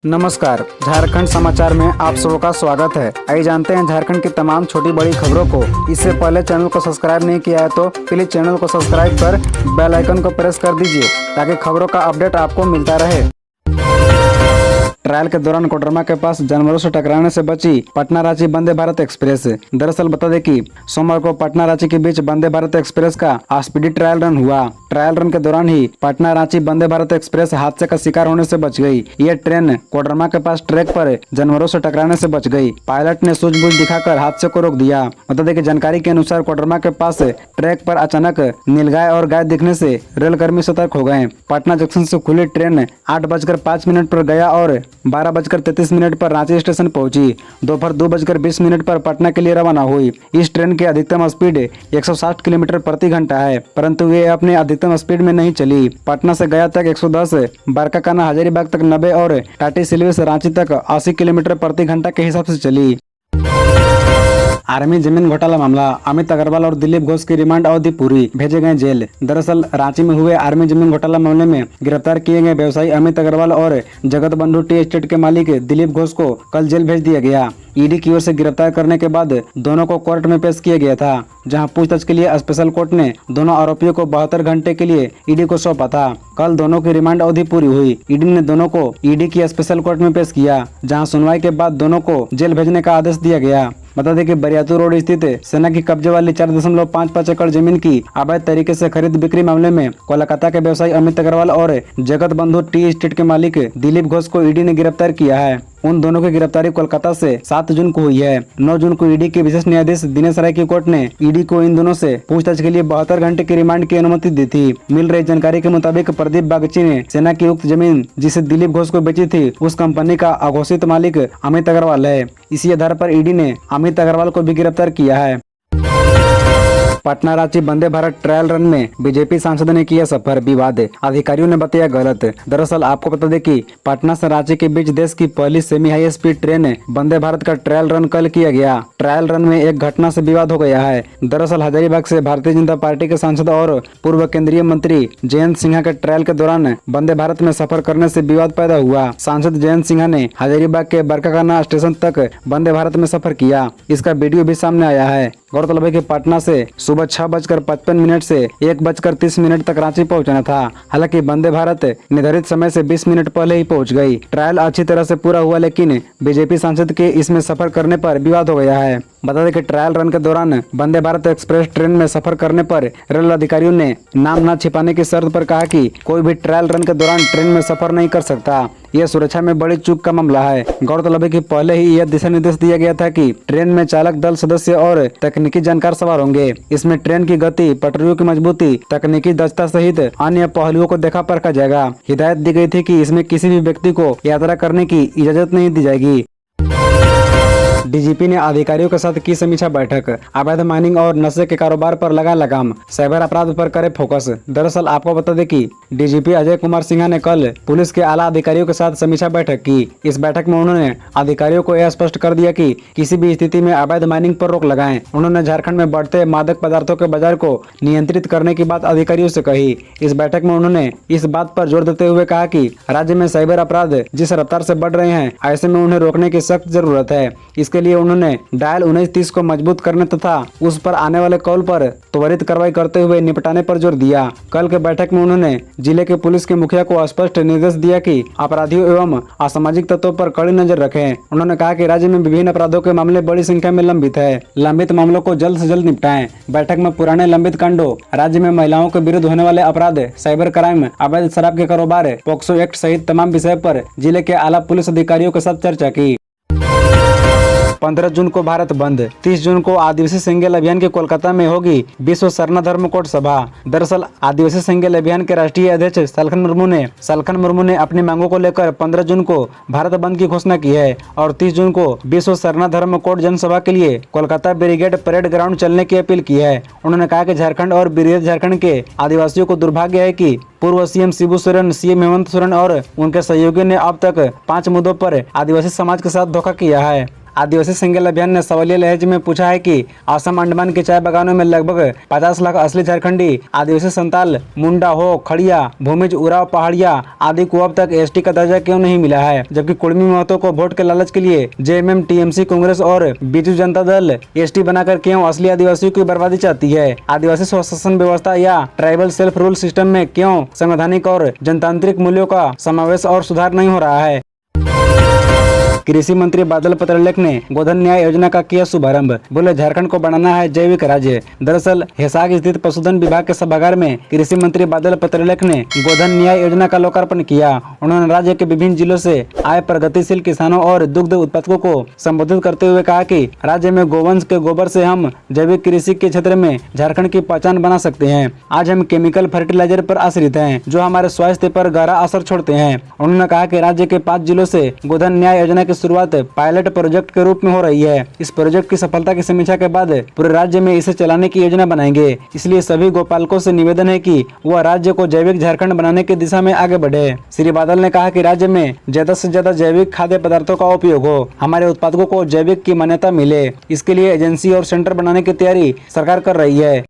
नमस्कार, झारखंड समाचार में आप सबका का स्वागत है। आइए जानते हैं झारखंड की तमाम छोटी बड़ी खबरों को। इससे पहले चैनल को सब्सक्राइब नहीं किया है तो प्लीज चैनल को सब्सक्राइब कर बेल आइकन को प्रेस कर दीजिए ताकि खबरों का अपडेट आपको मिलता रहे। ट्रायल के दौरान कोडरमा के पास जानवरों से टकराने से बची पटना रांची वंदे भारत एक्सप्रेस। दरअसल बता दें कि सोमवार को पटना रांची के बीच वंदे भारत एक्सप्रेस का स्पीडी ट्रायल रन हुआ। ट्रायल रन के दौरान ही पटना रांची वंदे भारत एक्सप्रेस हादसे का शिकार होने से बच गई। यह ट्रेन कोडरमा के पास ट्रैक पर जानवरों से टकराने से बच गई। पायलट ने सूझबूझ दिखाकर हादसे को रोक दिया। बता दें कि जानकारी के अनुसार कोडरमा के पास ट्रैक पर अचानक नीलगाय और गाय दिखने से रेलकर्मी सतर्क हो गए। पटना जंक्शन से खुली ट्रेन 8:05 पर गया और 12:33 पर रांची स्टेशन पहुंची। दोपहर 2:20 पर पटना के लिए रवाना हुई। इस ट्रेन की अधिकतम स्पीड 160 किलोमीटर प्रति घंटा है, परंतु ये अपने अधिकतम स्पीड में नहीं चली। पटना से गया तक 110, बरकाकाना हजारीबाग तक 90 और टाटी सिलवे से रांची तक 80 किलोमीटर प्रति घंटा के हिसाब से चली। आर्मी जमीन घोटाला मामला, अमित अग्रवाल और दिलीप घोष की रिमांड अवधि पूरी, भेजे गए जेल। दरअसल रांची में हुए आर्मी जमीन घोटाला मामले में गिरफ्तार किए गए व्यवसायी अमित अग्रवाल और जगत बंधु टी एस्टेट के मालिक दिलीप घोष को कल जेल भेज दिया गया। ईडी की ओर से गिरफ्तार करने के बाद दोनों को कोर्ट में पेश किया गया था, जहां पूछताछ के लिए स्पेशल कोर्ट ने दोनों आरोपियों को 72 घंटे के लिए ईडी को सौंपा था। कल दोनों की रिमांड अवधि पूरी हुई। ईडी ने दोनों को ईडी की स्पेशल कोर्ट में पेश किया, जहां सुनवाई के बाद दोनों को जेल भेजने का आदेश दिया गया। बता दें कि बरियातू रोड स्थित सेना की कब्जे वाली 4.55 एकड़ जमीन की अवैध तरीके से खरीद बिक्री मामले में कोलकाता के व्यवसायी अमित अग्रवाल और जगत बंधु टी एस्टेट के मालिक दिलीप घोष को ईडी ने गिरफ्तार किया है। उन दोनों की गिरफ्तारी कोलकाता से 7 जून को हुई है। 9 जून को ईडी के विशेष न्यायाधीश दिनेश राय की कोर्ट ने ईडी को इन दोनों से पूछताछ के लिए 72 घंटे की रिमांड की अनुमति दी थी। मिल रही जानकारी के मुताबिक प्रदीप बागची ने सेना की उक्त जमीन जिसे दिलीप घोष को बेची थी, उस कंपनी का अघोषित मालिक अमित अग्रवाल है। इसी आधार पर ईडी ने अमित अग्रवाल को भी गिरफ्तार किया है। पटना रांची वंदे भारत ट्रायल रन में बीजेपी सांसद ने किया सफर, विवाद, अधिकारियों ने बताया गलत। दरअसल आपको बता दें कि पटना से रांची के बीच देश की पहली semi high speed train Vande Bharat का ट्रायल रन कल किया गया। ट्रायल रन में एक घटना से विवाद हो गया है। दरअसल हजारीबाग से भारतीय जनता पार्टी के सांसद और पूर्व केंद्रीय मंत्री जयंत सिन्हा के ट्रायल के दौरान वंदे भारत में सफर करने से विवाद पैदा हुआ। सांसद जयंत सिन्हा ने हजारीबाग के बरकाकाना स्टेशन तक वंदे भारत में सफर किया। इसका वीडियो भी सामने आया है। गौरतलब है कि पटना से सुबह 6:55 से 1:30 तक रांची पहुंचना था। हालांकि वंदे भारत निर्धारित समय से 20 मिनट पहले ही पहुंच गई। ट्रायल अच्छी तरह से पूरा हुआ, लेकिन बीजेपी सांसद के इसमें सफर करने पर विवाद हो गया है। बता दें कि ट्रायल रन के दौरान वंदे भारत एक्सप्रेस ट्रेन में सफर करने पर रेल अधिकारियों ने नाम न छिपाने की शर्त पर कहा कि कोई भी ट्रायल रन के दौरान ट्रेन में सफर नहीं कर सकता। यह सुरक्षा में बड़ी चूक का मामला है। गौरतलब है कि पहले ही यह दिशा निर्देश दिया गया था कि ट्रेन में चालक दल सदस्य और तकनीकी जानकार सवार होंगे। इसमें ट्रेन की गति, पटरियों की मजबूती, तकनीकी दक्षता सहित अन्य पहलुओं को देखा परखा जाएगा। हिदायत दी गई थी कि इसमें किसी भी व्यक्ति को यात्रा करने की इजाजत नहीं दी जाएगी। डीजीपी ने अधिकारियों के साथ की समीक्षा बैठक, अवैध माइनिंग और नशे के कारोबार पर लगा लगाम, साइबर अपराध पर करे फोकस। दरअसल आपको बता दें कि डीजीपी अजय कुमार सिन्हा ने कल पुलिस के आला अधिकारियों के साथ समीक्षा बैठक की। इस बैठक में उन्होंने अधिकारियों को यह स्पष्ट कर दिया कि किसी भी स्थिति में अवैध माइनिंग पर रोक लगाएं। उन्होंने झारखंड में बढ़ते मादक पदार्थों के बाजार को नियंत्रित करने की बात अधिकारियों से कही। इस बैठक में उन्होंने इस बात पर जोर देते हुए कहा कि राज्य में साइबर अपराध जिस रफ्तार से बढ़ रहे हैं, ऐसे में उन्हें रोकने की सख्त जरूरत है। इसके लिए उन्होंने डायल 1930 को मजबूत करने तथा उस पर आने वाले कॉल पर त्वरित कार्रवाई करते हुए निपटाने पर जोर दिया। कल के बैठक में उन्होंने जिले के पुलिस के मुखिया को स्पष्ट निर्देश दिया कि अपराधियों एवं असामाजिक तत्वों पर कड़ी नजर रखें। उन्होंने कहा कि राज्य में विभिन्न अपराधों के मामले बड़ी संख्या में लंबित है। लंबित मामलों को जल्द से जल्द निपटाएं। बैठक में पुराने लंबित कांडों, राज्य में महिलाओं के विरुद्ध होने वाले अपराध, साइबर क्राइम, अवैध शराब के कारोबार, पोक्सो एक्ट सहित तमाम विषय पर जिले के आला पुलिस अधिकारियों के साथ चर्चा की। 15 जून को भारत बंद, 30 जून को आदिवासी संगेल अभियान के कोलकाता में होगी विश्व सरना धर्म कोट सभा। दरअसल आदिवासी संगेल अभियान के राष्ट्रीय अध्यक्ष सलखन मुर्मू ने अपनी मांगों को लेकर 15 जून को भारत बंद की घोषणा की है और 30 जून को विश्व सरना धर्म कोट जनसभा के लिए कोलकाता ब्रिगेड परेड ग्राउंड चलने की अपील की है। उन्होंने कहा कि झारखंड और ब्रिगेड झारखंड के आदिवासियों को दुर्भाग्य है कि पूर्व सीएम शिबू सोरेन, सीएम हेमंत सोरेन और उनके सहयोगियों ने अब तक 5 मुद्दों पर आदिवासी समाज के साथ धोखा किया है। आदिवासी सिंगल अभियान ने सवालिया लहजे में पूछा है कि असम अंडमान के चाय बागानों में लगभग 50 लाख असली झारखंडी आदिवासी संताल, मुंडा हो, खड़िया, भूमिज, उराव, पहाड़िया आदि को अब तक एसटी का दर्जा क्यों नहीं मिला है, जबकि कुर्मी महतो को वोट के लालच के लिए जेएमएम, टीएमसी, कांग्रेस और बीजू जनता दल एसटी बनाकर क्यों असली आदिवासियों की बर्बादी चाहती है। आदिवासी स्वशासन व्यवस्था या ट्राइबल सेल्फ रूल सिस्टम में क्यों संवैधानिक और जनतांत्रिक मूल्यों का समावेश और सुधार नहीं हो रहा है। कृषि मंत्री बादल पत्रलेख ने गोधन न्याय योजना का किया शुभारंभ। बोले, झारखंड को बनाना है जैविक राज्य। दरअसल हिसार स्थित पशुधन विभाग के सभागार में कृषि मंत्री बादल पत्रलेख ने गोधन न्याय योजना का लोकार्पण किया। उन्होंने राज्य के विभिन्न जिलों से आए प्रगतिशील किसानों और दुग्ध उत्पादकों को संबोधित करते हुए कहा कि राज्य में गोवंश के गोबर से हम जैविक कृषि के क्षेत्र में झारखंड की पहचान बना सकते हैं। आज हम केमिकल फर्टिलाइजर पर आश्रित हैं, जो हमारे स्वास्थ्य पर गहरा असर छोड़ते हैं। उन्होंने कहा कि राज्य के 5 जिलों से गोधन न्याय योजना की शुरुआत पायलट प्रोजेक्ट के रूप में हो रही है। इस प्रोजेक्ट की सफलता की समीक्षा के बाद पूरे राज्य में इसे चलाने की योजना बनाएंगे। इसलिए सभी गोपालकों से निवेदन है कि वह राज्य को जैविक झारखंड बनाने की दिशा में आगे बढ़े। श्री बादल ने कहा कि राज्य में ज्यादा से ज्यादा जैविक खाद्य पदार्थों का उपयोग हो, हमारे उत्पादकों को जैविक की मान्यता मिले। इसके लिए एजेंसी और सेंटर बनाने की तैयारी सरकार कर रही है।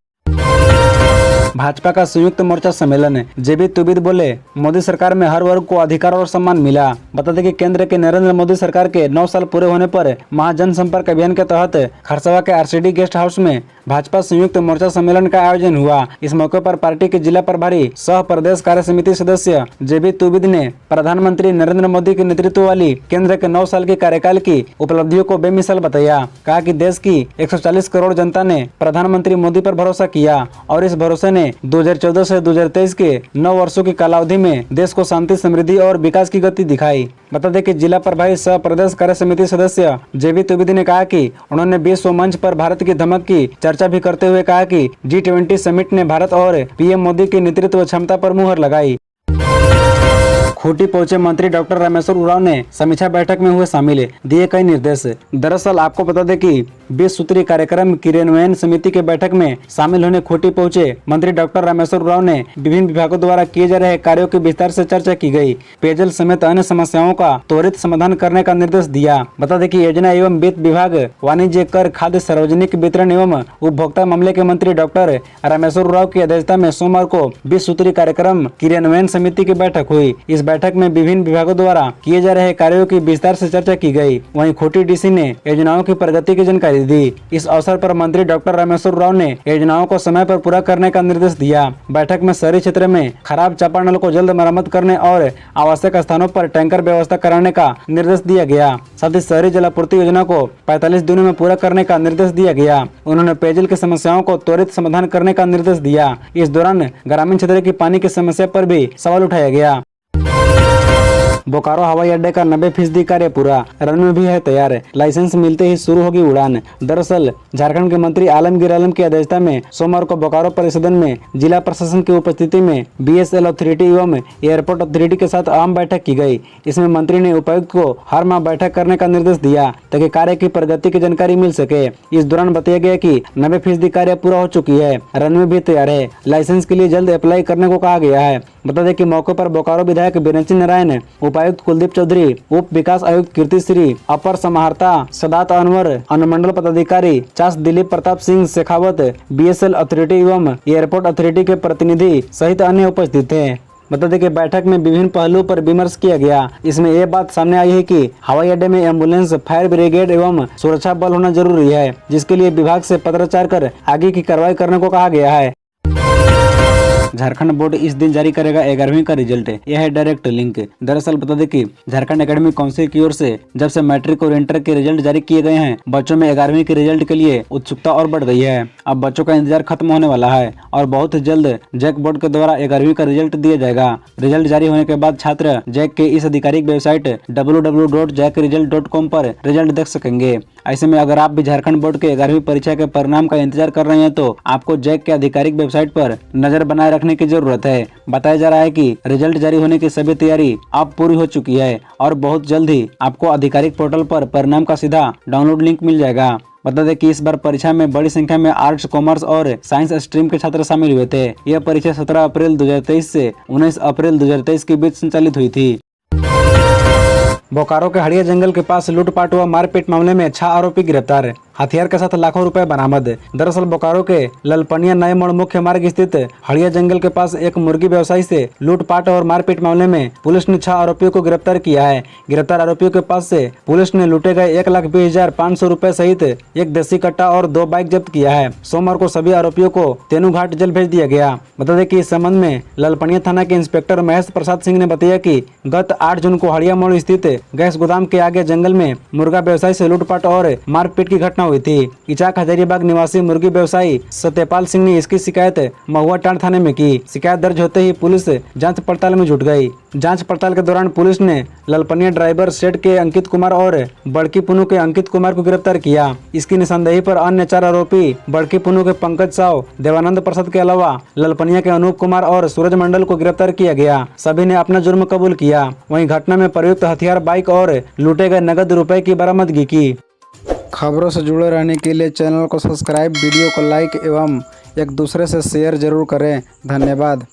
भाजपा का संयुक्त मोर्चा सम्मेलन। जेबी तुबिद बोले, मोदी सरकार में हर वर्ग को अधिकार और सम्मान मिला। बता दें कि केंद्र के नरेंद्र मोदी सरकार के 9 साल पूरे होने पर महाजन संपर्क अभियान के तहत खरसावा के आरसीडी गेस्ट हाउस में भाजपा संयुक्त मोर्चा सम्मेलन का आयोजन हुआ। इस मौके पर पार्टी के जिला प्रभारी सह प्रदेश कार्य समिति सदस्य जेबी तुबिद ने प्रधानमंत्री नरेंद्र मोदी के नेतृत्व वाली केंद्र के 9 साल के कार्यकाल की उपलब्धियों को बेमिसाल बताया। कहा कि देश की 140 करोड़ जनता ने प्रधानमंत्री मोदी पर भरोसा किया और इस भरोसे ने 2014 से 2023 के 9 वर्षों की कालावधि में देश को शांति, समृद्धि और विकास की गति दिखाई। बता दें कि जिला प्रभारी सह प्रदेश कार्य समिति सदस्य जेबी तुबिद ने कहा कि उन्होंने विश्व मंच पर भारत की धमक की चर्चा भी करते हुए कहा कि G20 समिट ने भारत और पीएम मोदी की नेतृत्व क्षमता पर मुहर लगाई। खूंटी पहुंचे मंत्री डॉक्टर रामेश्वर उरांव ने समीक्षा बैठक में हुए शामिल, दिए कई निर्देश। दरअसल आपको बता दें कि 20 सूत्रीय कार्यक्रम क्रियान्वयन समिति के बैठक में शामिल होने खूंटी पहुंचे मंत्री डॉक्टर रामेश्वर उरांव ने विभिन्न विभागों द्वारा किए जा रहे कार्यों की विस्तार से चर्चा की गई। पेयजल समेत अन्य समस्याओं का त्वरित समाधान करने का निर्देश दिया। बता दें कि योजना एवं वित्त विभाग, वाणिज्य कर, खाद्य, सार्वजनिक वितरण एवं उपभोक्ता मामले के मंत्री डॉक्टर रामेश्वर उरांव की अध्यक्षता में सोमवार को 20 सूत्रीय कार्यक्रम क्रियान्वयन समिति की बैठक हुई। इस बैठक में विभिन्न विभागों द्वारा किए जा रहे कार्यों की विस्तार से चर्चा की गई। वहीं खूंटी डीसी ने योजनाओं की प्रगति की जानकारी दी। इस अवसर पर मंत्री डॉक्टर रामेश्वर उरांव ने योजनाओं को समय पर पूरा करने का निर्देश दिया। बैठक में शहरी क्षेत्र में खराब चापानल को जल्द मरम्मत करने और आवश्यक स्थानों पर टैंकर व्यवस्था कराने का निर्देश दिया गया। साथ ही शहरी जलापूर्ति योजना को 45 दिनों में पूरा करने का निर्देश दिया गया। उन्होंने पेयजल की समस्याओं को त्वरित समाधान करने का निर्देश दिया। इस दौरान ग्रामीण क्षेत्र की पानी की समस्या पर भी सवाल उठाया गया। बोकारो हवाई अड्डे का 90% कार्य पूरा, रनवे भी है तैयार, लाइसेंस मिलते ही शुरू होगी उड़ान। दरअसल झारखंड के मंत्री आलमगीर आलम की अध्यक्षता में सोमवार को बोकारो परिसदन में जिला प्रशासन की उपस्थिति में बीएसएल अथॉरिटी एवं एयरपोर्ट अथॉरिटी के साथ अहम बैठक की गई। इसमें मंत्री ने उपायुक्त को हर माह बैठक करने का निर्देश दिया ताकि कार्य की प्रगति की जानकारी मिल सके। इस दौरान बताया गया कि 90% कार्य पूरा हो चुकी है, रनवे भी तैयार है, लाइसेंस के लिए जल्द अप्लाई करने को कहा गया है। बता दें कि मौके पर बोकारो विधायक बीरेंद्र नारायण, उपायुक्त कुलदीप चौधरी, उप विकास आयुक्त कीर्ति श्री, अपर समाहर्ता सदात अनवर, अनुमंडल पदाधिकारी चास दिलीप प्रताप सिंह शेखावत, बीएसएल अथॉरिटी एवं एयरपोर्ट अथॉरिटी के प्रतिनिधि सहित अन्य उपस्थित थे। बता दें कि बैठक में विभिन्न पहलुओं पर विमर्श किया गया। इसमें यह बात सामने आई है कि हवाई अड्डे में एम्बुलेंस, फायर ब्रिगेड एवं सुरक्षा बल होना जरूरी है, जिसके लिए विभाग से पत्राचार कर आगे की कार्रवाई करने को कहा गया है। झारखंड बोर्ड इस दिन जारी करेगा 11वीं का रिजल्ट। यह है डायरेक्ट लिंक। दरअसल बता दें कि झारखंड एकेडमिक काउंसिल की ओर से जब से मैट्रिक और इंटर के रिजल्ट जारी किए गए हैं, बच्चों में 11वीं के रिजल्ट के लिए उत्सुकता और बढ़ गई है। अब बच्चों का इंतजार खत्म होने वाला है और बहुत जल्द जैक बोर्ड के द्वारा 11वीं का रिजल्ट दिया जाएगा। रिजल्ट जारी होने के बाद छात्र जैक के इस आधिकारिक वेबसाइट www.jackresult.com पर रिजल्ट देख सकेंगे। ऐसे में अगर आप भी झारखंड बोर्ड के 11वीं परीक्षा के परिणाम का इंतजार कर रहे हैं तो आपको जैक के आधिकारिक वेबसाइट पर नजर बनाए रखने की जरूरत है। बताया जा रहा है कि रिजल्ट जारी होने की सभी तैयारी अब पूरी हो चुकी है और बहुत जल्द ही आपको आधिकारिक पोर्टल पर परिणाम का सीधा डाउनलोड लिंक मिल जाएगा। बता दें कि इस बार परीक्षा में बड़ी संख्या में आर्ट्स, कॉमर्स और साइंस स्ट्रीम के छात्र शामिल हुए थे। यह परीक्षा 17 अप्रैल 2023 से 19 अप्रैल 2023 के बीच संचालित हुई थी। बोकारो के हड़िया जंगल के पास लूटपाट व मारपीट मामले में 6 आरोपी गिरफ्तार, हथियार के साथ लाखों रुपए बरामद। दरअसल बोकारो के ललपनिया नए मोड़ मुख्य मार्ग स्थित हड़िया जंगल के पास एक मुर्गी व्यवसायी से लूटपाट और मारपीट मामले में पुलिस ने 6 आरोपियों को गिरफ्तार किया है। गिरफ्तार आरोपियों के पास से पुलिस ने लूटे गए 1,20,500 रुपए सहित एक देसी कट्टा और 2 बाइक जब्त किया है। सोमवार को सभी आरोपियों को तेनूघाट जेल भेज दिया गया। बता दें कि इस संबंध में ललपनिया थाना के इंस्पेक्टर महेश प्रसाद सिंह ने बताया कि गत 8 जून को हड़िया मोड़ स्थित गैस गोदाम के आगे जंगल में मुर्गा व्यवसायी से लूटपाट और मारपीट की घटना हुई थी। इचाक हजारीबाग निवासी मुर्गी व्यवसायी सत्यपाल सिंह ने इसकी शिकायत महुआ टांड थाने में की। शिकायत दर्ज होते ही पुलिस जांच पड़ताल में जुट गई। जांच पड़ताल के दौरान पुलिस ने ललपनिया ड्राइवर सेट के अंकित कुमार और बड़की पुनू के अंकित कुमार को गिरफ्तार किया। इसकी निशानदेही पर अन्य 4 आरोपी बड़की पुनू के पंकज साव, देवानंद प्रसाद के अलावा ललपनिया के अनूप कुमार और सूरज मंडल को गिरफ्तार किया गया। सभी ने अपना जुर्म कबूल किया। वहीं घटना में प्रयुक्त हथियार, बाइक और लूटे गए नगद रुपए की बरामदगी की। खबरों से जुड़े रहने के लिए चैनल को सब्सक्राइब, वीडियो को लाइक एवं एक दूसरे से शेयर जरूर करें। धन्यवाद।